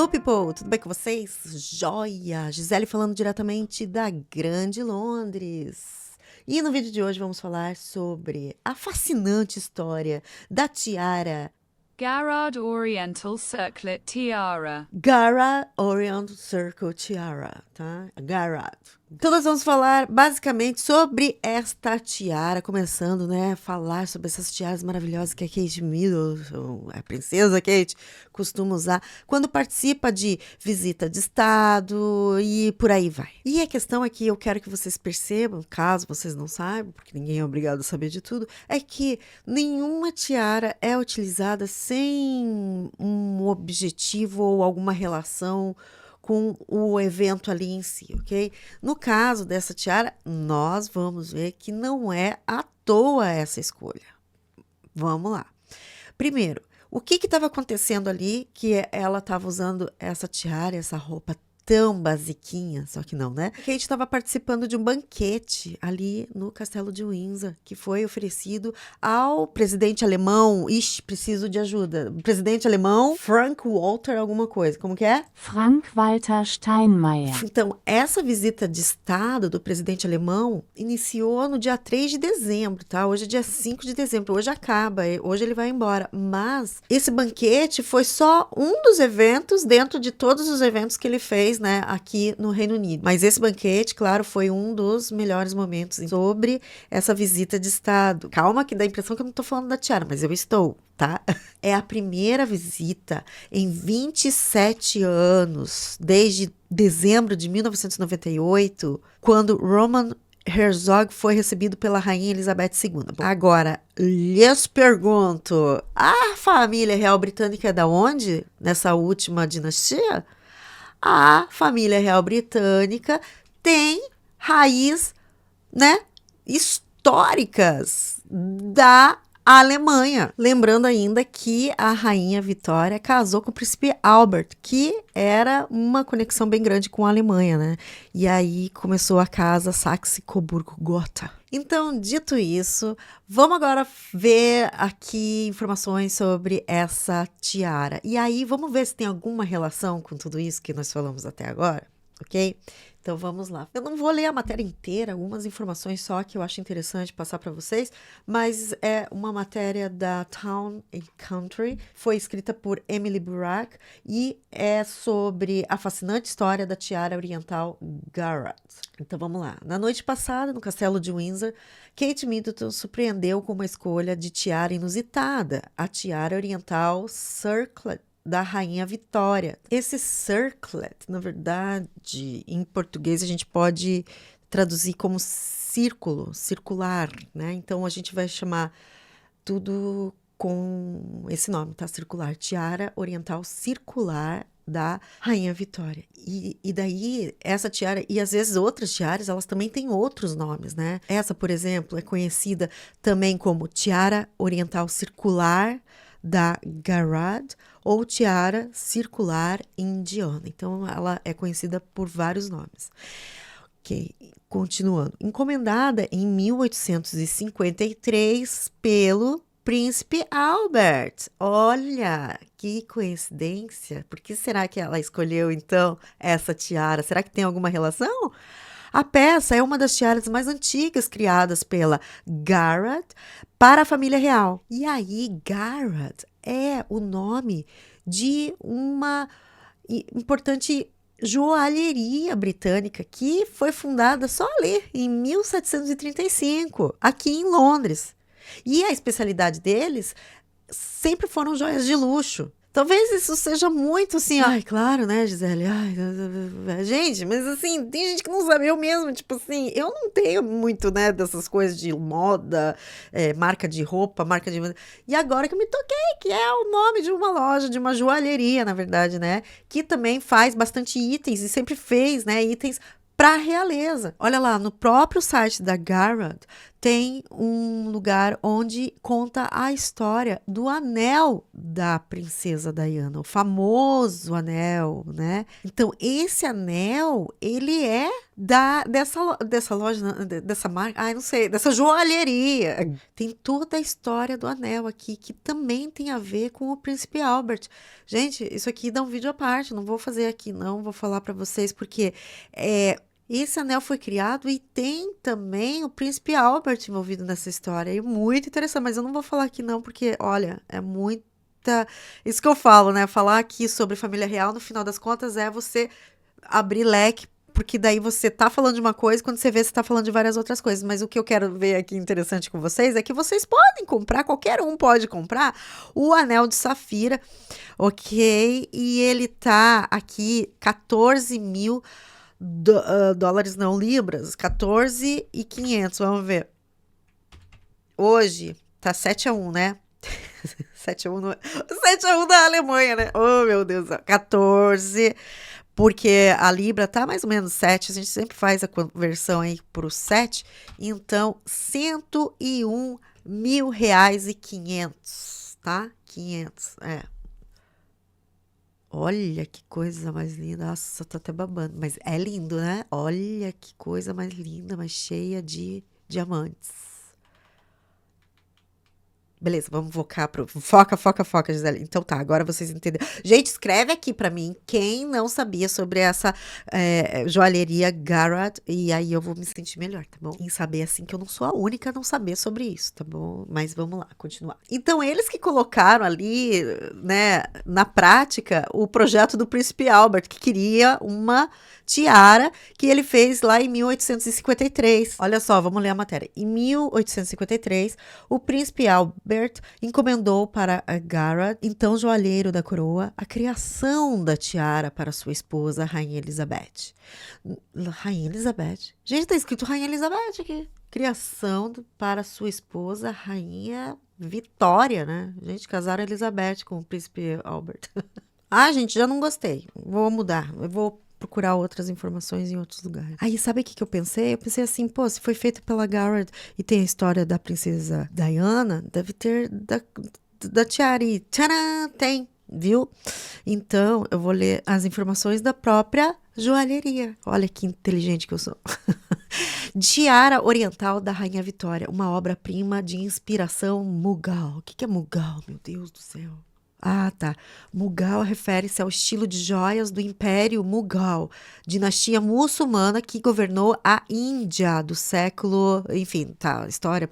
Hello, people! Tudo bem com vocês? Joia! Gisele falando diretamente da Grande Londres. E no vídeo de hoje vamos falar sobre a fascinante história da tiara Garrard Oriental Circlet Tiara. Garrard Oriental Circle Tiara, tá? Garrard. Então nós vamos falar basicamente sobre esta tiara, começando, né, a falar sobre essas tiaras maravilhosas que a Kate Middleton, a princesa Kate, costuma usar quando participa de visita de estado e por aí vai. E a questão é que eu quero que vocês percebam, caso vocês não saibam, porque ninguém é obrigado a saber de tudo, é que nenhuma tiara é utilizada sem um objetivo ou alguma relação com o evento ali em si, ok? No caso dessa tiara, nós vamos ver que não é à toa essa escolha. Vamos lá. Primeiro, o que estava acontecendo ali que ela estava usando essa tiara, essa roupa tão basiquinha, só que não, né? Kate estava participando de um banquete ali no Castelo de Windsor, que foi oferecido ao presidente alemão. Ixi, preciso de ajuda. Presidente alemão, Frank Walter alguma coisa. Como que é? Frank-Walter Steinmeier. Então, essa visita de estado do presidente alemão iniciou no dia 3 de dezembro, tá? Hoje é dia 5 de dezembro, hoje acaba, hoje ele vai embora. Mas esse banquete foi só um dos eventos dentro de todos os eventos que ele fez, né, aqui no Reino Unido. Mas esse banquete, claro, foi um dos melhores momentos sobre essa visita de estado. Calma que dá a impressão que eu não tô falando da tiara, mas eu estou, tá? É a primeira visita em 27 anos, desde dezembro de 1998, quando Roman Herzog foi recebido pela Rainha Elizabeth II. Agora, lhes pergunto, a família real britânica é da onde? Nessa última dinastia? A família real britânica tem raiz, né, históricas da Alemanha. Lembrando ainda que a rainha Vitória casou com o príncipe Albert, que era uma conexão bem grande com a Alemanha, né? E aí começou a casa Saxe-Coburgo-Gotha. Então, dito isso, vamos agora ver aqui informações sobre essa tiara. E aí, vamos ver se tem alguma relação com tudo isso que nós falamos até agora, ok? Então vamos lá. Eu não vou ler a matéria inteira, algumas informações só que eu acho interessante passar para vocês, mas é uma matéria da Town and Country, foi escrita por Emily Burak e é sobre a fascinante história da tiara oriental Garrard. Então vamos lá. Na noite passada, no castelo de Windsor, Kate Middleton surpreendeu com uma escolha de tiara inusitada, a tiara oriental Circlet da Rainha Vitória. Esse circlet, na verdade, em português a gente pode traduzir como círculo, circular, né? Então a gente vai chamar tudo com esse nome, tá? Circular, tiara oriental circular da Rainha Vitória. E daí, essa tiara, e às vezes outras tiaras, elas também têm outros nomes, né? Essa, por exemplo, é conhecida também como tiara oriental circular da Garrard ou tiara circular indiana. Então, ela é conhecida por vários nomes. Ok, continuando. Encomendada em 1853 pelo Príncipe Albert. Olha, que coincidência. Por que será que ela escolheu, então, essa tiara? Será que tem alguma relação? A peça é uma das tiaras mais antigas criadas pela Garrard para a família real. E aí, Garrard é o nome de uma importante joalheria britânica que foi fundada só ali em 1735, aqui em Londres. E a especialidade deles sempre foram joias de luxo. Talvez isso seja muito assim, ai, claro, né, Gisele? Ai, gente, mas assim, tem gente que não sabe, eu mesmo, tipo assim, eu não tenho muito, né, dessas coisas de moda, marca de roupa, marca de... E agora que eu me toquei, que é o nome de uma loja, de uma joalheria, na verdade, né, que também faz bastante itens e sempre fez, né, itens para a realeza. Olha lá, no próprio site da Garrard tem um lugar onde conta a história do anel da princesa Diana, o famoso anel, né? Então, esse anel, ele é dessa loja, dessa marca, não sei, dessa joalheria. Tem toda a história do anel aqui, que também tem a ver com o Príncipe Albert. Gente, isso aqui dá um vídeo à parte, não vou fazer aqui não, vou falar para vocês, porque esse anel foi criado e tem também o Príncipe Albert envolvido nessa história. É muito interessante, mas eu não vou falar aqui não, porque, olha, é muita... Isso que eu falo, né? Falar aqui sobre família real, no final das contas, é você abrir leque, porque daí você tá falando de uma coisa, quando você vê, você tá falando de várias outras coisas. Mas o que eu quero ver aqui interessante com vocês é que vocês podem comprar, qualquer um pode comprar, o anel de safira, ok? E ele tá aqui 14 mil dólares, não, libras, 14.500, vamos ver. Hoje tá 7-1, né? 7-1 da Alemanha, né? Oh, meu Deus, 14, porque a libra tá mais ou menos 7, a gente sempre faz a conversão aí pro 7, então 101.000 reais e 500, tá? 500, Olha que coisa mais linda. Nossa, tô até babando. Mas é lindo, né? Olha que coisa mais linda, mais cheia de diamantes. Beleza, vamos focar pro... Foca, Gisele. Então tá, agora vocês entenderam. Gente, escreve aqui pra mim quem não sabia sobre essa joalheria Garrett, e aí eu vou me sentir melhor, tá bom? Em saber, assim, que eu não sou a única a não saber sobre isso, tá bom? Mas vamos lá, continuar. Então, eles que colocaram ali, né, na prática, o projeto do Príncipe Albert, que queria uma tiara que ele fez lá em 1853. Olha só, vamos ler a matéria. Em 1853, o Príncipe Albert encomendou para a Garrett, então joalheiro da coroa, a criação da tiara para sua esposa, Rainha Elizabeth. Rainha Elizabeth? Gente, tá escrito Rainha Elizabeth aqui. Criação para sua esposa, Rainha Vitória, né? Gente, casaram Elizabeth com o Príncipe Albert. Gente, já não gostei. Vou mudar. Eu vou procurar outras informações em outros lugares. Aí, sabe o que eu pensei? Eu pensei assim, pô, se foi feito pela Garrett e tem a história da princesa Diana, deve ter da tiara. E tcharam, tem, viu? Então, eu vou ler as informações da própria joalheria. Olha que inteligente que eu sou. Tiara Oriental da Rainha Vitória, uma obra-prima de inspiração Mughal. O que é Mughal? Meu Deus do céu. Tá. Mughal refere-se ao estilo de joias do Império Mughal, dinastia muçulmana que governou a Índia do século... Enfim, tá, história...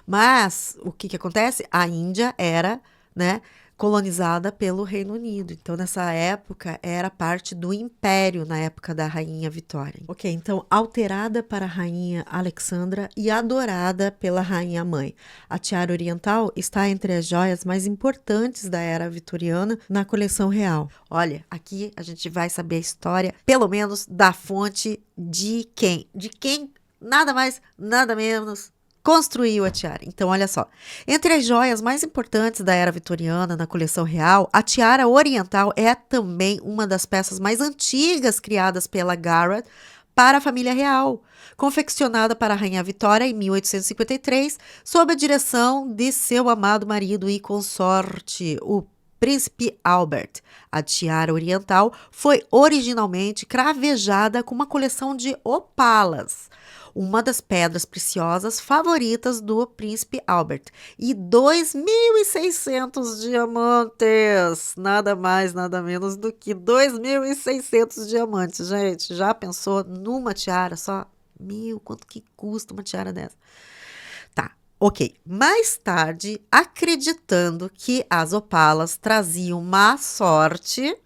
Mas, o que acontece? A Índia era, né, colonizada pelo Reino Unido. Então, nessa época, era parte do Império, na época da Rainha Vitória. Ok, então, alterada para a Rainha Alexandra e adorada pela Rainha Mãe. A tiara oriental está entre as joias mais importantes da era vitoriana na coleção real. Olha, aqui a gente vai saber a história, pelo menos, da fonte de quem? De quem, nada mais, nada menos, construiu a tiara. Então, olha só. Entre as joias mais importantes da era vitoriana na coleção real, a tiara oriental é também uma das peças mais antigas criadas pela Garrett para a família real, confeccionada para a Rainha Vitória em 1853, sob a direção de seu amado marido e consorte, o Príncipe Albert. A tiara oriental foi originalmente cravejada com uma coleção de opalas, uma das pedras preciosas favoritas do Príncipe Albert, e 2.600 diamantes, nada mais, nada menos do que 2.600 diamantes, gente, já pensou numa tiara só? Quanto que custa uma tiara dessa? Tá, ok. Mais tarde, acreditando que as opalas traziam má sorte,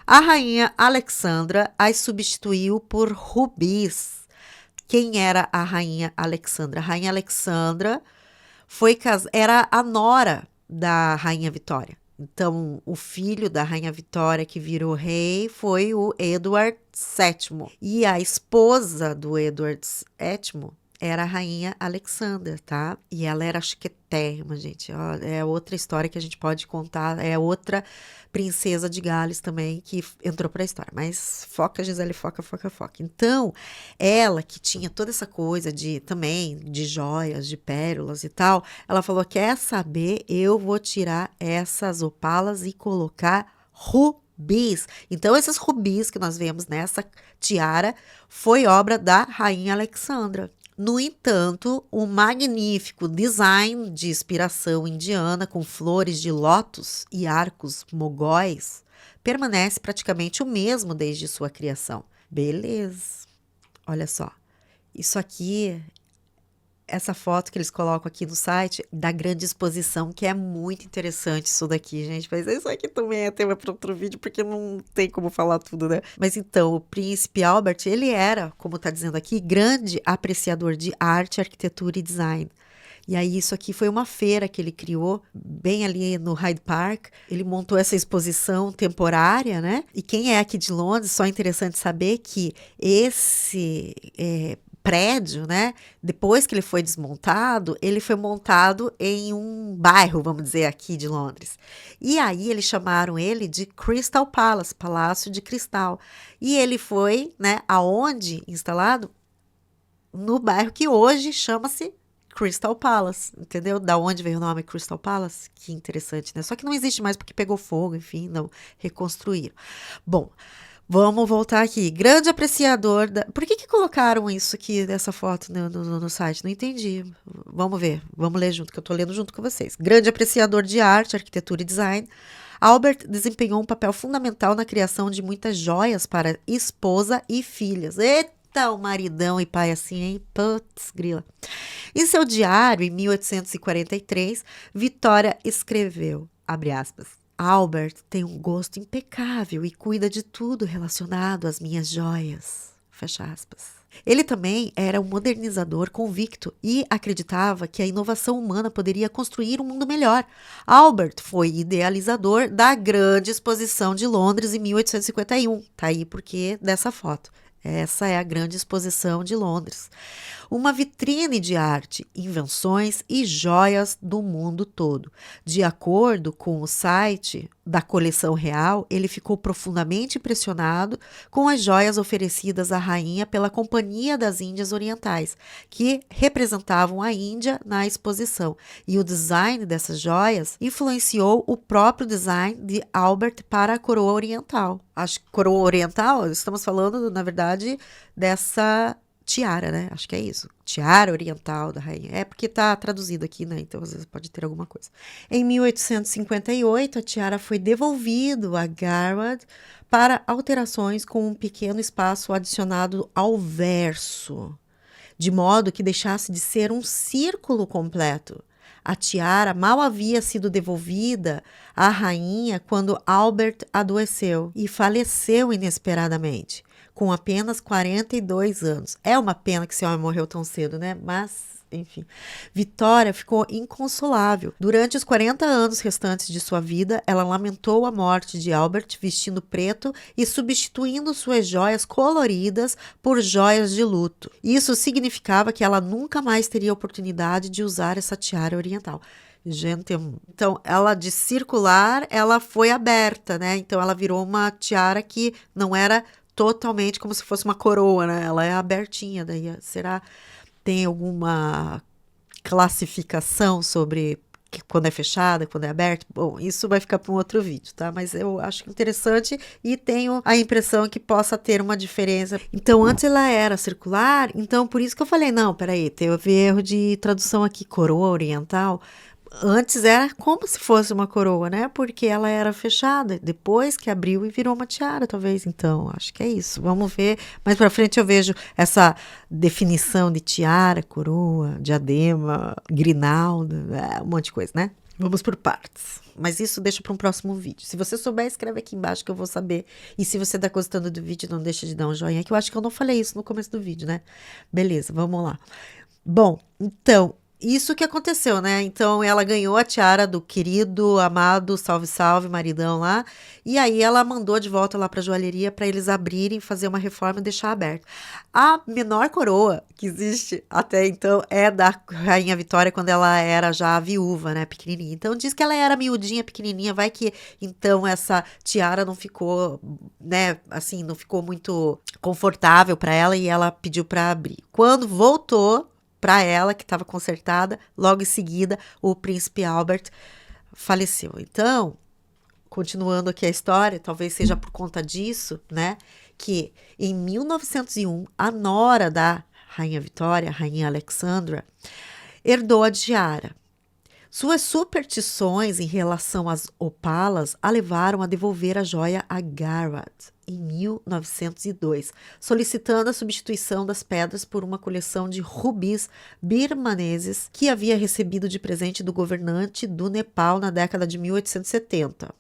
a rainha Alexandra as substituiu por rubis. Quem era a rainha Alexandra? A rainha Alexandra era a nora da rainha Vitória. Então, o filho da rainha Vitória que virou rei foi o Edward VII. E a esposa do Edward VII era a rainha Alexandra, tá? E ela era chiquetérrima, gente. É outra história que a gente pode contar. É outra princesa de Gales também que entrou para a história. Mas foca, Gisele, foca. Então, ela que tinha toda essa coisa também de joias, de pérolas e tal, ela falou, quer saber? Eu vou tirar essas opalas e colocar rubis. rubis. Então, esses rubis que nós vemos nessa tiara foi obra da rainha Alexandra. No entanto, o magnífico design de inspiração indiana com flores de lótus e arcos mogóis permanece praticamente o mesmo desde sua criação. Beleza. Olha só. Isso aqui, essa foto que eles colocam aqui no site da grande exposição, que é muito interessante isso daqui, gente. Mas isso aqui também é tema para outro vídeo, porque não tem como falar tudo, né? Mas então, o príncipe Albert, ele era, como tá dizendo aqui, grande apreciador de arte, arquitetura e design. E aí isso aqui foi uma feira que ele criou, bem ali no Hyde Park. Ele montou essa exposição temporária, né? E quem é aqui de Londres, só é interessante saber que esse prédio, né? Depois que ele foi desmontado, ele foi montado em um bairro, vamos dizer, aqui de Londres. E aí eles chamaram ele de Crystal Palace, Palácio de Cristal. E ele foi, né, aonde instalado? No bairro que hoje chama-se Crystal Palace, entendeu? Da onde veio o nome Crystal Palace? Que interessante, né? Só que não existe mais porque pegou fogo, enfim, não reconstruíram. Bom, vamos voltar aqui. Grande apreciador da... Por que colocaram isso aqui, dessa foto no site? Não entendi. Vamos ver, vamos ler junto, que eu tô lendo junto com vocês. Grande apreciador de arte, arquitetura e design, Albert desempenhou um papel fundamental na criação de muitas joias para esposa e filhas. Eita, o maridão e pai assim, hein? Putz, grila. Em seu diário, em 1843, Vitória escreveu, abre aspas, Albert tem um gosto impecável e cuida de tudo relacionado às minhas joias, fecha aspas. Ele também era um modernizador convicto e acreditava que a inovação humana poderia construir um mundo melhor. Albert foi idealizador da Grande Exposição de Londres em 1851. Tá aí porque dessa foto. Essa é a Grande Exposição de Londres. Uma vitrine de arte, invenções e joias do mundo todo. De acordo com o site da coleção real, ele ficou profundamente impressionado com as joias oferecidas à rainha pela Companhia das Índias Orientais, que representavam a Índia na exposição. E o design dessas joias influenciou o próprio design de Albert para a coroa oriental. Acho que coroa oriental, estamos falando, na verdade, dessa tiara, né? Acho que é isso. Tiara oriental da rainha. É porque tá traduzido aqui, né? Então, às vezes pode ter alguma coisa. Em 1858, a tiara foi devolvida a Garrard para alterações com um pequeno espaço adicionado ao verso, de modo que deixasse de ser um círculo completo. A tiara mal havia sido devolvida à rainha quando Albert adoeceu e faleceu inesperadamente, com apenas 42 anos. É uma pena que esse homem morreu tão cedo, né? Mas, enfim. Vitória ficou inconsolável. Durante os 40 anos restantes de sua vida, ela lamentou a morte de Albert vestindo preto e substituindo suas joias coloridas por joias de luto. Isso significava que ela nunca mais teria oportunidade de usar essa tiara oriental. Gente, então, ela de circular, ela foi aberta, né? Então, ela virou uma tiara que não era totalmente como se fosse uma coroa, né? Ela é abertinha, daí será tem alguma classificação sobre quando é fechada, quando é aberta? Bom, isso vai ficar para um outro vídeo, tá? Mas eu acho interessante e tenho a impressão que possa ter uma diferença. Então, antes ela era circular, então por isso que eu falei, não, peraí, teve erro de tradução aqui, coroa oriental. Antes era como se fosse uma coroa, né? Porque ela era fechada. Depois que abriu e virou uma tiara, talvez. Então, acho que é isso. Vamos ver. Mais pra frente eu vejo essa definição de tiara, coroa, diadema, grinalda, um monte de coisa, né? Vamos por partes. Mas isso deixa para um próximo vídeo. Se você souber, escreve aqui embaixo que eu vou saber. E se você tá gostando do vídeo, não deixa de dar um joinha, que eu acho que eu não falei isso no começo do vídeo, né? Beleza, vamos lá. Bom, então... Isso que aconteceu, né? Então, ela ganhou a tiara do querido, amado, salve, salve, maridão lá. E aí, ela mandou de volta lá pra joalheria para eles abrirem, fazer uma reforma e deixar aberto. A menor coroa que existe até então é da Rainha Vitória, quando ela era já viúva, né? Pequenininha. Então, diz que ela era miudinha, pequenininha. Vai que, então, essa tiara não ficou, né? Assim, não ficou muito confortável para ela e ela pediu para abrir. Quando voltou para ela, que estava consertada, logo em seguida o príncipe Albert faleceu. Então, continuando aqui a história, talvez seja por conta disso, né? Que em 1901, a nora da Rainha Vitória, a Rainha Alexandra, herdou a tiara. Suas superstições em relação às opalas a levaram a devolver a joia a Garrett em 1902, solicitando a substituição das pedras por uma coleção de rubis birmaneses que havia recebido de presente do governante do Nepal na década de 1870.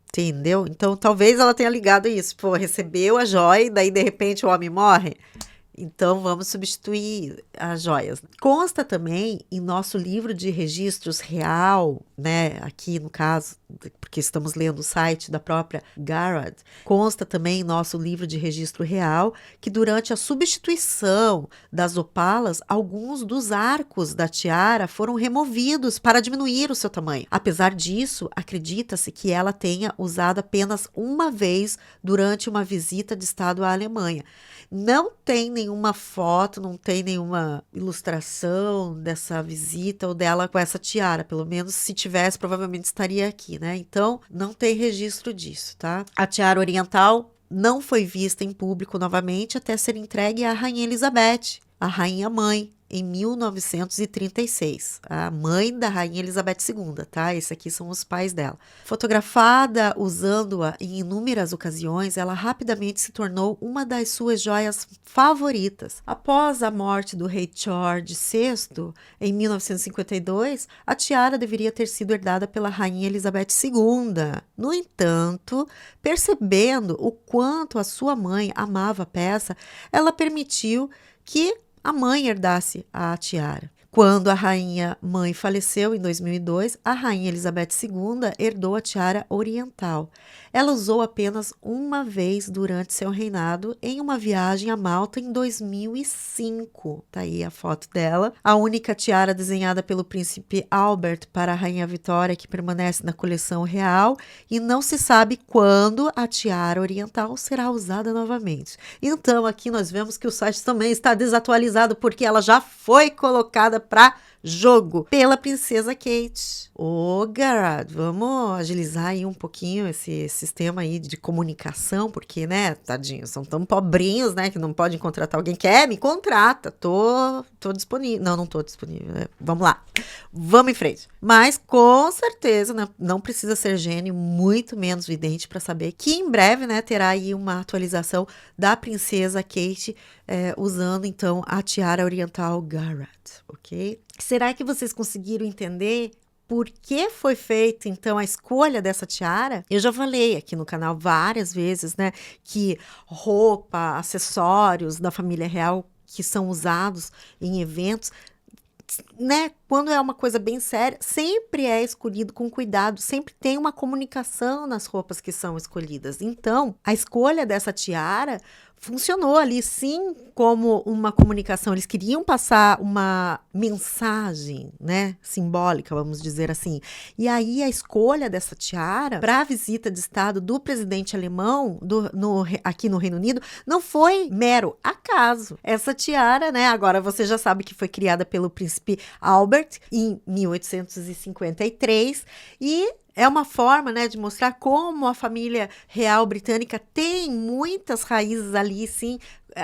Entendeu? Então, talvez ela tenha ligado isso. Pô, recebeu a joia e daí, de repente, o homem morre. Então, vamos substituir as joias. Consta também em nosso livro de registros real, né? Aqui no caso, porque estamos lendo o site da própria Garrett, consta também em nosso livro de registro real que durante a substituição das opalas, alguns dos arcos da tiara foram removidos para diminuir o seu tamanho. Apesar disso, acredita-se que ela tenha usado apenas uma vez durante uma visita de Estado à Alemanha. Não tem nenhuma foto, não tem nenhuma ilustração dessa visita ou dela com essa tiara. Pelo menos, se tivesse, provavelmente estaria aqui, né? Então, não tem registro disso, tá? A tiara oriental não foi vista em público novamente até ser entregue à Rainha Elizabeth, a rainha mãe, em 1936, a mãe da Rainha Elizabeth II, tá? Esses aqui são os pais dela. Fotografada usando-a em inúmeras ocasiões, ela rapidamente se tornou uma das suas joias favoritas. Após a morte do rei George VI, em 1952, a tiara deveria ter sido herdada pela Rainha Elizabeth II. No entanto, percebendo o quanto a sua mãe amava a peça, ela permitiu que a mãe herdasse a tiara. Quando a rainha mãe faleceu em 2002, a rainha Elizabeth II herdou a tiara oriental. Ela usou apenas uma vez durante seu reinado em uma viagem a Malta em 2005. Tá aí a foto dela. A única tiara desenhada pelo príncipe Albert para a rainha Vitória que permanece na coleção real, e não se sabe quando a tiara oriental será usada novamente. Então aqui nós vemos que o site também está desatualizado porque ela já foi colocada para jogo pela princesa Kate. Ô, Garrett, vamos agilizar aí um pouquinho esse sistema aí de comunicação, porque, né, tadinhos, são tão pobrinhos, né, que não podem contratar alguém. Quer? Me contrata, tô disponível. Não tô disponível, né? Vamos lá, vamos em frente. Mas, com certeza, né, não precisa ser gênio, muito menos vidente para saber que em breve, né, terá aí uma atualização da princesa Kate, usando, então, a tiara oriental Garrett, ok? Será que vocês conseguiram entender por que foi feita, então, a escolha dessa tiara? Eu já falei aqui no canal várias vezes, né, que roupa, acessórios da família real que são usados em eventos, né, quando é uma coisa bem séria, sempre é escolhido com cuidado, sempre tem uma comunicação nas roupas que são escolhidas. Então, a escolha dessa tiara funcionou ali sim como uma comunicação. Eles queriam passar uma mensagem, né, simbólica, vamos dizer assim. E aí a escolha dessa tiara para a visita de Estado do presidente alemão aqui no Reino Unido não foi mero acaso. Essa tiara, né, agora você já sabe que foi criada pelo príncipe Albert em 1853 e é uma forma, né, de mostrar como a família real britânica tem muitas raízes ali, sim,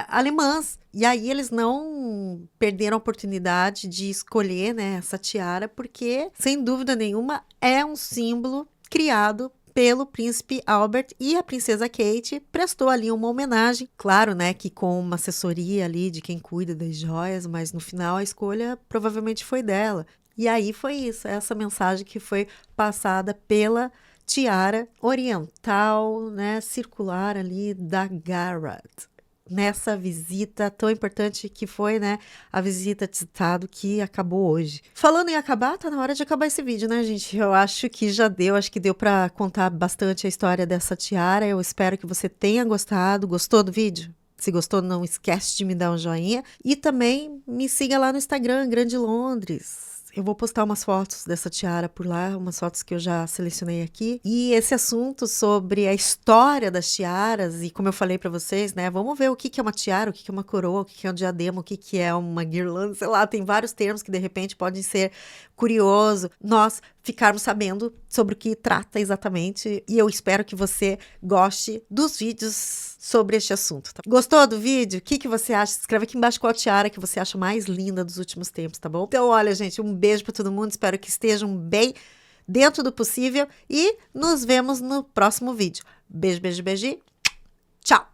alemãs. E aí eles não perderam a oportunidade de escolher, né, essa tiara, porque, sem dúvida nenhuma, é um símbolo criado pelo príncipe Albert, e a princesa Kate prestou ali uma homenagem, claro, né, que com uma assessoria ali de quem cuida das joias, mas no final a escolha provavelmente foi dela. E aí foi isso, essa mensagem que foi passada pela tiara oriental, né, circular ali da Garrett, nessa visita tão importante que foi, né, a visita de Estado que acabou hoje. Falando em acabar, tá na hora de acabar esse vídeo, né, gente? Eu acho que já deu, acho que deu para contar bastante a história dessa tiara. Eu espero que você tenha gostado. Gostou do vídeo? Se gostou, não esquece de me dar um joinha. E também me siga lá no Instagram, Grande Londres. Eu vou postar umas fotos dessa tiara por lá, umas fotos que eu já selecionei aqui. E esse assunto sobre a história das tiaras, e como eu falei pra vocês, né, vamos ver o que é uma tiara, o que é uma coroa, o que é um diadema, o que é uma guirlanda, sei lá, tem vários termos que de repente podem ser curioso. Nós ficarmos sabendo sobre o que trata exatamente, e eu espero que você goste dos vídeos sobre este assunto. Tá? Gostou do vídeo? O que você acha? Escreve aqui embaixo qual a tiara que você acha mais linda dos últimos tempos, tá bom? Então, olha, gente, um beijo para todo mundo, espero que estejam bem dentro do possível e nos vemos no próximo vídeo. Beijo, beijo, beijo. Tchau!